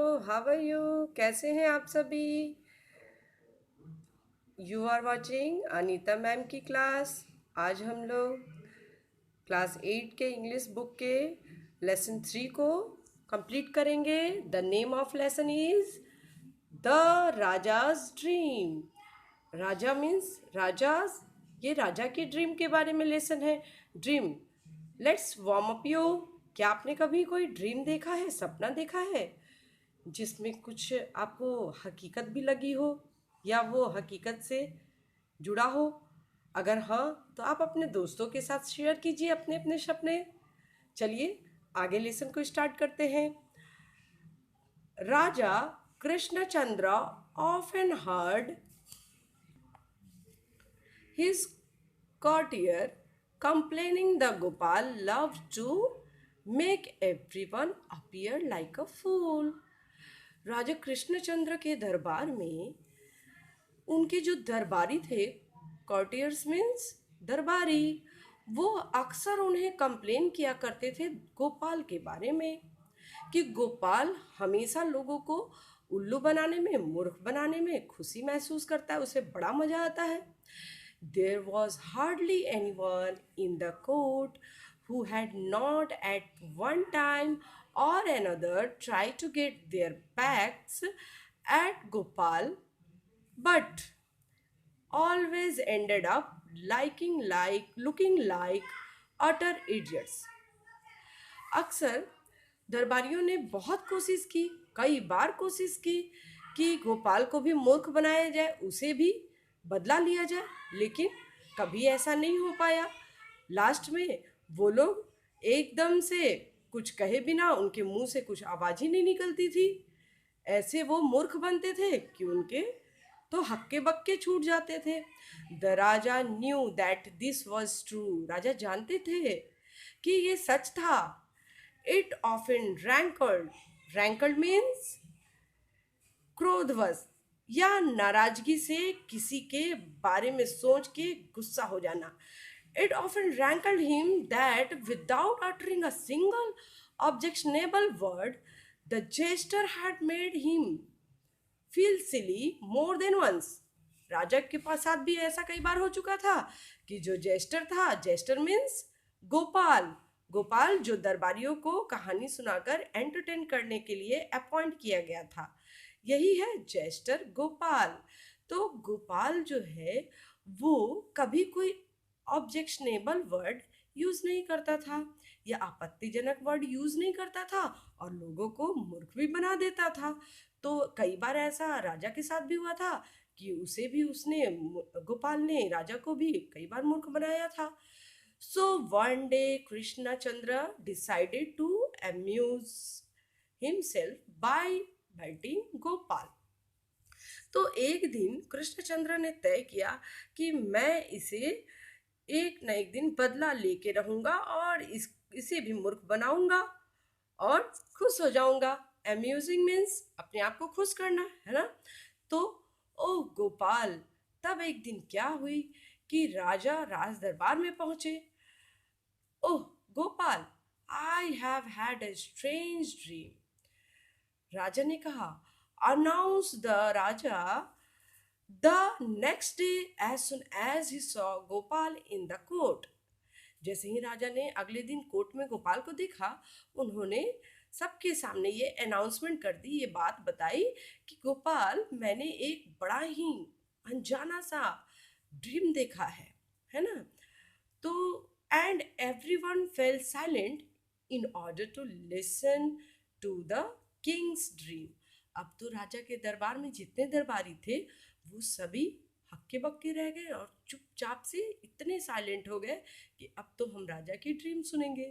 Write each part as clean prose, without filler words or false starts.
How are you? कैसे हैं आप सभी? You are watching Anita ma'am की क्लास। आज हम लोग क्लास 8 के इंग्लिश बुक के लेसन 3 को कंप्लीट करेंगे। The name of lesson is the rajas dream. Raja means राजाज, ये राजा के ड्रीम के बारे में लेसन है। Dream, let's warm up you. क्या आपने कभी कोई ड्रीम देखा है, सपना देखा है जिसमें कुछ आपको हकीकत भी लगी हो या वो हकीकत से जुड़ा हो? अगर हाँ, तो आप अपने दोस्तों के साथ शेयर कीजिए अपने अपने सपने। चलिए आगे लेसन को स्टार्ट करते हैं। राजा Krishnachandra often heard his courtier complaining the Gopal loved to make everyone appear like a fool। राजा कृष्णचंद्र के दरबार में उनके जो दरबारी थे, कॉर्टियर्स मीन्स दरबारी, वो अक्सर उन्हें कंप्लेन किया करते थे गोपाल के बारे में कि गोपाल हमेशा लोगों को उल्लू बनाने में, मूर्ख बनाने में खुशी महसूस करता है, उसे बड़ा मजा आता है। There was hardly anyone in the court who had not at one time or another tried to get their backs at Gopal, but always ended up looking like utter idiots। अक्सर दरबारियों ने बहुत कोशिश की, कई बार कोशिश की कि गोपाल को भी मूर्ख बनाया जाए, उसे भी बदला लिया जाए, लेकिन कभी ऐसा नहीं हो पाया। लास्ट में वो लोग एकदम से कुछ कहे बिना, उनके मुंह से कुछ आवाज ही नहीं निकलती थी। ऐसे वो मूर्ख बनते थे कि उनके तो हक्के बक्के छूट जाते थे। The raja knew that this was true. राजा जानते थे कि ये सच था। It often rankled, rankled means क्रोधवश या नाराजगी से किसी के बारे में सोच के गुस्सा हो जाना। It often rankled him that without uttering a single objectionable word, the jester had made him feel silly more than once। राजा के पास साथ भी ऐसा कई बार हो चुका था कि जो जेस्टर था, जेस्टर मीन्स गोपाल, गोपाल जो दरबारियों को कहानी सुनाकर एंटरटेन करने के लिए अपॉइंट किया गया था, यही है जेस्टर गोपाल। तो गोपाल जो है वो कभी कोई ऑब्जेक्शनेबल वर्ड यूज नहीं करता था या आपत्तिजनक वर्ड यूज नहीं करता था और लोगों को मूर्ख भी बना देता था। तो कई बार ऐसा राजा के साथ भी हुआ था कि उसे भी उसने, गोपाल ने राजा को भी कई बार मूर्ख बनाया था। So one day Krishnachandra decided to amuse himself by baiting Gopal. तो एक दिन कृष्णचंद्र ने तय किया कि मैं इसे एक न एक दिन बदला लेके रहूंगा और इसे भी मूर्ख बनाऊंगा और खुश हो जाऊंगा। अम्यूजिंग मीन्स अपने आप को खुश करना, है ना? तो ओ गोपाल, तब एक दिन क्या हुई कि राजा राज दरबार में पहुंचे। Oh Gopal, I have had a strange dream. राजा ने कहा, announce the raja the next day as soon as he saw Gopal in the court. जैसे ही राजा ने अगले दिन कोर्ट में गोपाल को देखा, उन्होंने सबके सामने ये अनाउंसमेंट कर दी, ये बात बताई कि गोपाल, मैंने एक बड़ा ही अनजाना सा ड्रीम देखा है ना? तो and everyone fell silent in order to listen to the king's dream. अब तो राजा के दरबार में जितने दरबारी थे वो सभी हक्के बक्के रह गए और चुपचाप से इतने साइलेंट हो गए कि अब तो हम राजा की ड्रीम सुनेंगे।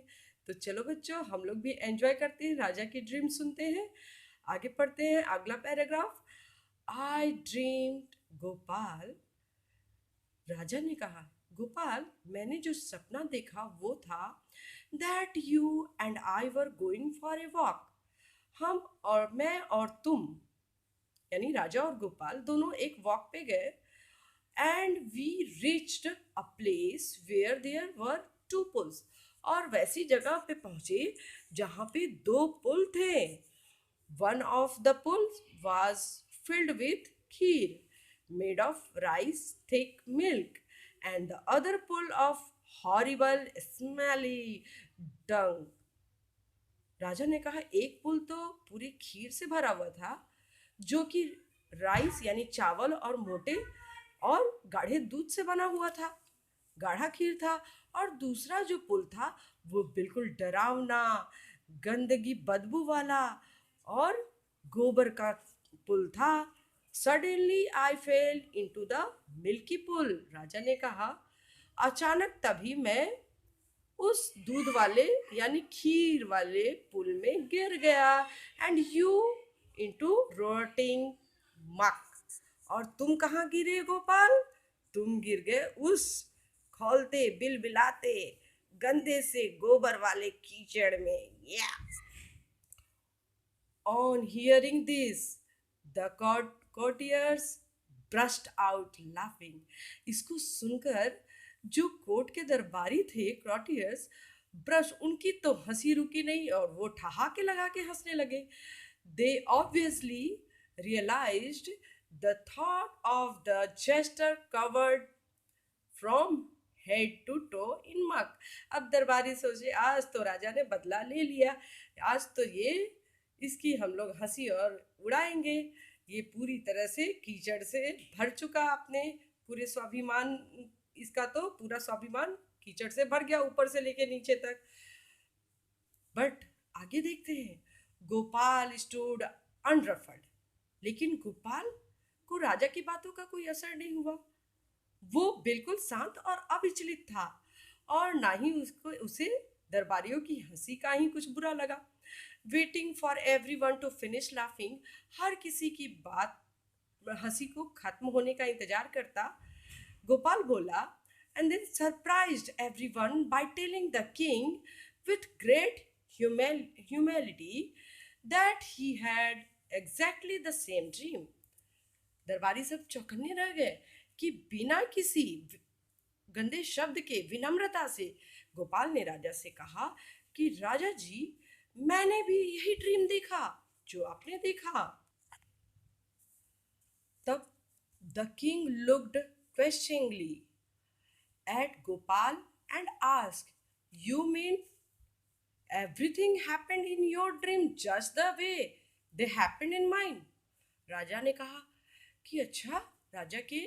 तो चलो बच्चों, हम लोग भी एंजॉय करते हैं, राजा की ड्रीम सुनते हैं। आगे पढ़ते हैं अगला पैराग्राफ। I dreamed Gopal. राजा ने कहा, गोपाल, मैंने जो सपना देखा वो था that you and I were going for a walk. हम और मैं और तुम, यानी राजा और गोपाल दोनों एक वॉक पे गए। And we reached a place where there were two pools. और वैसी जगह पे पहुंचे जहां पे दो पुल थे। One of the pools was filled with kheer made of rice, thick milk, and the other pool of horrible, smelly dung. राजा ने कहा एक पुल तो पूरी खीर से भरा हुआ था जो कि राइस यानी चावल और मोटे और गाढ़े दूध से बना हुआ था, गाढ़ा खीर था। और दूसरा जो पुल था वो बिल्कुल डरावना, गंदगी बदबू वाला और गोबर का पुल था। Suddenly I fell into the milky pool, राजा ने कहा अचानक तभी मैं उस दूध वाले यानी खीर वाले पुल में गिर गया। एंड यू इनटू रोटिंग मक, और तुम कहाँ गिरे गोपाल? तुम गिर गए उस खौलते बिलबिलाते गंदे से गोबर वाले कीचड़ में। या on hearing this the courtiers burst out laughing. इसको सुनकर जो कोर्ट के दरबारी थे क्रॉटियर्स, ब्रश उनकी तो हंसी रुकी नहीं और वो ठहाके लगा के हंसने लगे। They obviously realised the thought of the jester covered from head to toe in muck. अब दरबारी सोचे आज तो राजा ने बदला ले लिया, आज तो ये इसकी हम लोग हंसी और उड़ाएंगे। ये पूरी तरह से कीचड़ से भर चुका, अपने पूरे स्वाभिमान, इसका तो पूरा स्वाभिमान कीचड़ से भर गया ऊपर से लेके नीचे तक। बट आगे देखते हैं, गोपाल स्टूड अनरफल्ड, लेकिन गोपाल को राजा की बातों का कोई असर नहीं हुआ। वो बिल्कुल शांत और अविचलित था और ना ही उसको उसे दरबारियों की हंसी का ही कुछ बुरा लगा। Waiting for everyone to finish laughing, हर किसी की बात हंसी को खत्म होने का इंतजार करता, गोपाल बोला and then surprised everyone by telling the king with great humility that he had exactly the same dream। दरबारी सब चौकन्ने रह गए कि बिना किसी गंदे शब्द के विनम्रता से गोपाल ने राजा से कहा कि राजा जी, मैंने भी यही ड्रीम देखा जो आपने देखा। तब the king looked questioningly at Gopal and asked, you mean everything happened in your dream just the way they happened in mine? राजा ने कहा कि अच्छा, राजा के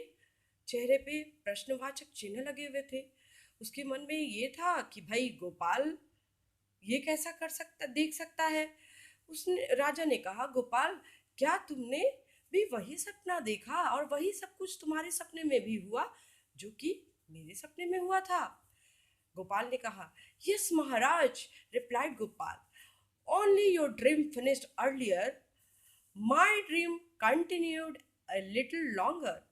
चेहरे पे प्रश्नवाचक चिन्ह लगे हुए थे। उसके मन में ये था कि भाई गोपाल ये कैसा कर सकता, देख सकता है। उसने राजा ने कहा, गोपाल क्या तुमने भी वही सपना देखा और वही सब कुछ तुम्हारे सपने में भी हुआ जो कि मेरे सपने में हुआ था? गोपाल ने कहा, yes Maharaj, replied Gopal, only your dream finished earlier, my dream continued a little longer.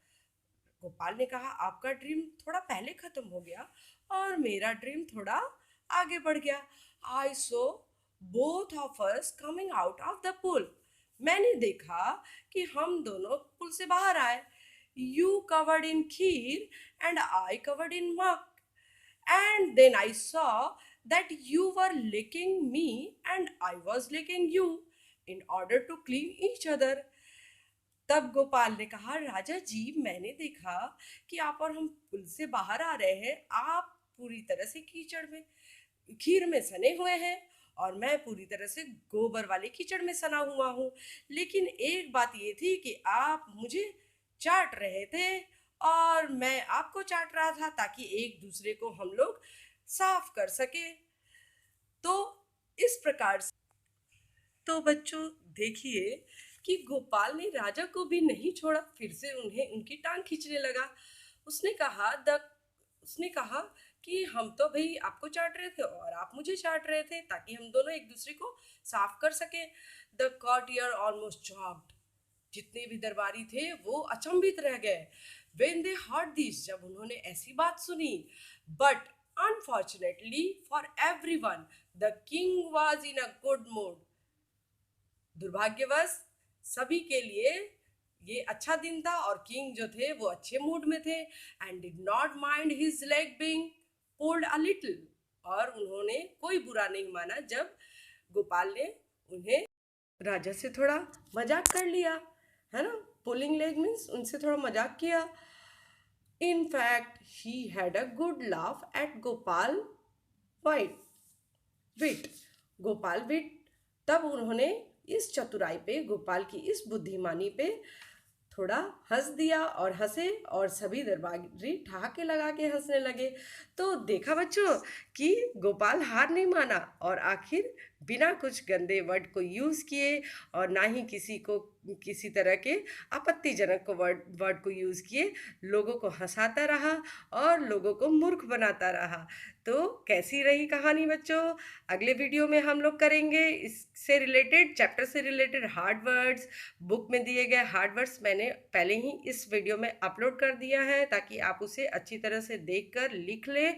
Gopal ने कहा, आपका ड्रीम थोड़ा पहले खत्म हो गया और मेरा ड्रीम थोड़ा आगे बढ़ गया। I saw both of us coming out of the pool, मैंने देखा कि हम दोनों पुल से बाहर आए। You covered in kheer and I covered in muck, and then I saw that you were licking me and I was licking you in order to clean each other। तब गोपाल ने कहा, राजा जी, मैंने देखा कि आप और हम पुल से बाहर आ रहे हैं, आप पूरी तरह से कीचड़ में, खीर में सने हुए हैं और मैं पूरी तरह से गोबर वाले कीचड़ में सना हुआ हूँ। लेकिन एक बात ये थी कि आप मुझे चाट रहे थे और मैं आपको चाट रहा था ताकि एक दूसरे को हम लोग साफ कर सके। तो इस प्रकार से तो बच्चों देखिए कि गोपाल ने राजा को भी नहीं छोड़ा, फिर से उन्हें उनकी टांग खींचने लगा। उसने कहा कि हम तो भाई आपको चाट रहे थे और आप मुझे चाट रहे थे ताकि हम दोनों एक दूसरे को साफ कर सके। द कॉर्टियर ऑलमोस्ट चॉक्ड, जितने भी दरबारी थे वो अचंभित रह गए। When they heard this, जब उन्होंने ऐसी बात सुनी, but unfortunately for everyone, the king was in a good mood। दुर्भाग्यवश सभी के लिए ये अच्छा दिन था और किंग जो थे वो अच्छे मूड में थे। And did not mind his leg being pulled a little, और उन्होंने कोई बुरा नहीं माना जब गोपाल ने उन्हें राजा से थोड़ा मजाक कर लिया, है ना। पुलिंग लेग मीन्स उनसे थोड़ा मजाक किया। In fact he had a good laugh at Gopal white wit Gopal wit. तब उन्होंने इस चतुराई पे, गोपाल की इस बुद्धिमानी पे थोड़ा हंस दिया और हंसे, और सभी दरबारी ठहाके लगा के हंसने लगे। तो देखा बच्चों कि गोपाल हार नहीं माना और आखिर बिना कुछ गंदे वर्ड को यूज़ किए और ना ही किसी को किसी तरह के आपत्तिजनक को वर्ड को यूज़ किए लोगों को हंसाता रहा और लोगों को मूर्ख बनाता रहा। तो कैसी रही कहानी बच्चों? अगले वीडियो में हम लोग करेंगे इससे रिलेटेड, चैप्टर से रिलेटेड हार्ड वर्ड्स। बुक में दिए गए हार्ड वर्ड्स मैंने पहले ही इस वीडियो में अपलोड कर दिया है ताकि आप उसे अच्छी तरह से देखकर लिख लें,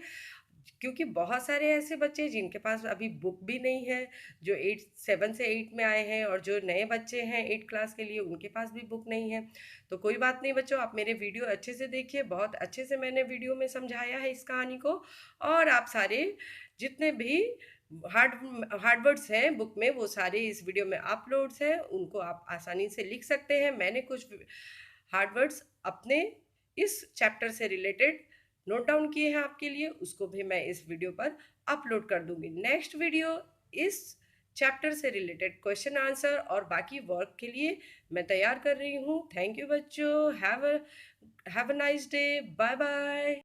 क्योंकि बहुत सारे ऐसे बच्चे जिनके पास अभी बुक भी नहीं है, जो 7 से 8 में आए हैं, और जो नए बच्चे हैं 8 क्लास के लिए उनके पास भी बुक नहीं है। तो कोई बात नहीं बच्चों, आप मेरे वीडियो अच्छे से देखिए, बहुत अच्छे से मैंने वीडियो में समझाया है इस कहानी को। और आप सारे जितने भी हार्ड वर्ड्स हैं बुक में वो सारे इस वीडियो में अपलोड्स हैं, उनको आप आसानी से लिख सकते हैं। मैंने कुछ हार्ड वर्ड्स अपने इस चैप्टर से रिलेटेड नोट डाउन किए हैं आपके लिए, उसको भी मैं इस वीडियो पर अपलोड कर दूंगी। नेक्स्ट वीडियो इस चैप्टर से रिलेटेड क्वेश्चन आंसर और बाकी वर्क के लिए मैं तैयार कर रही हूँ। थैंक यू बच्चों, have a nice day, bye bye.